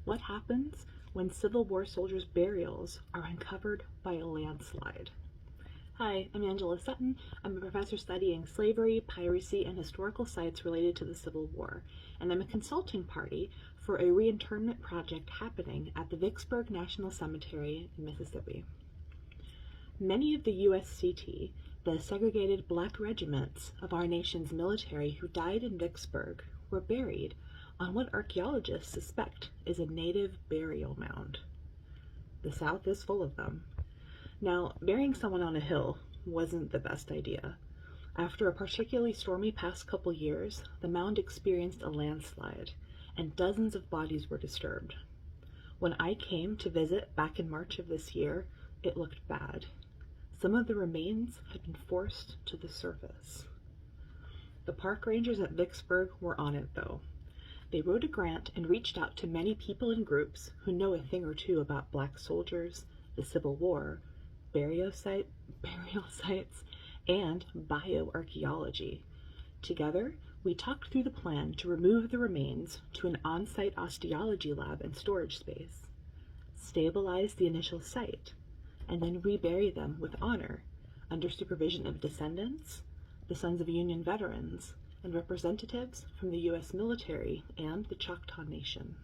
What happens when Civil War soldiers' burials are uncovered by a landslide? Hi, I'm Angela Sutton. I'm a professor studying slavery, piracy, and historical sites related to the Civil War, and I'm a consulting party for a reinterment project happening at the Vicksburg National Cemetery in Mississippi. Many of the USCT, the segregated black regiments of our nation's military who died in Vicksburg, were buried on what archaeologists suspect is a native burial mound. The South is full of them. Now, burying someone on a hill wasn't the best idea. After a particularly stormy past couple years, the mound experienced a landslide, and dozens of bodies were disturbed. When I came to visit back in March of this year, it looked bad. Some of the remains had been forced to the surface. The park rangers at Vicksburg were on it, though. They wrote a grant and reached out to many people and groups who know a thing or two about black soldiers, the Civil War, burial sites, and bioarchaeology. Together, we talked through the plan to remove the remains to an on-site osteology lab and storage space, stabilize the initial site, and then rebury them with honor under supervision of descendants, the sons of Union veterans, and representatives from the U.S. military and the Choctaw Nation.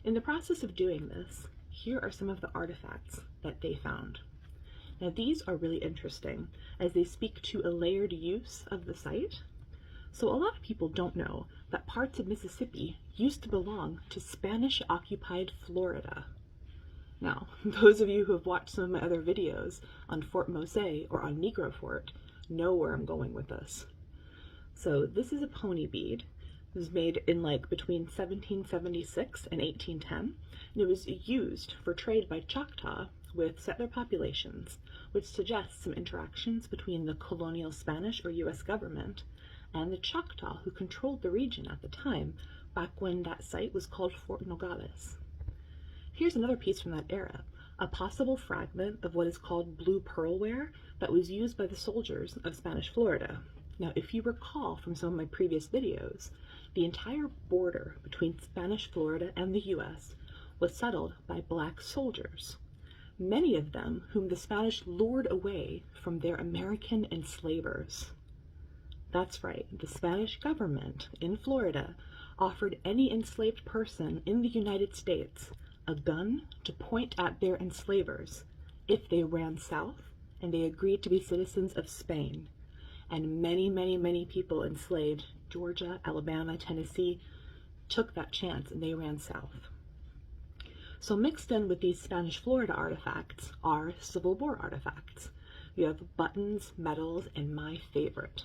In the process of doing this, here are some of the artifacts that they found. Now, these are really interesting as they speak to a layered use of the site. So a lot of people don't know that parts of Mississippi used to belong to Spanish-occupied Florida. Now, those of you who have watched some of my other videos on Fort Mose or on Negro Fort know where I'm going with this. So this is a pony bead. It was made in between 1776 and 1810, and it was used for trade by Choctaw with settler populations, which suggests some interactions between the colonial Spanish or U.S. government and the Choctaw who controlled the region at the time, back when that site was called Fort Nogales. Here's another piece from that era, a possible fragment of what is called blue pearlware that was used by the soldiers of Spanish Florida. Now, if you recall from some of my previous videos, the entire border between Spanish Florida and the U.S. was settled by black soldiers, many of them whom the Spanish lured away from their American enslavers. That's right, the Spanish government in Florida offered any enslaved person in the United States a gun to point at their enslavers if they ran south and they agreed to be citizens of Spain. And many people enslaved Georgia, Alabama, Tennessee took that chance and they ran south. So mixed in with these Spanish Florida artifacts are Civil War artifacts. You have buttons, medals, and my favorite,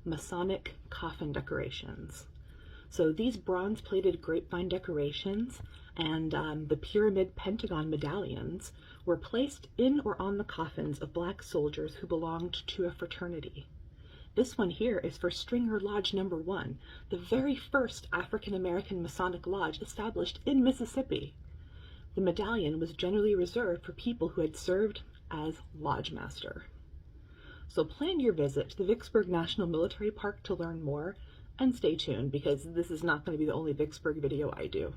Masonic coffin decorations. So these bronze-plated grapevine decorations and the pyramid pentagon medallions were placed in or on the coffins of black soldiers who belonged to a fraternity. This one here is for Stringer Lodge No. 1, the very first African-American Masonic lodge established in Mississippi. The medallion was generally reserved for people who had served as lodge master. So plan your visit to the Vicksburg National Military Park to learn more, and stay tuned because this is not going to be the only Vicksburg video I do.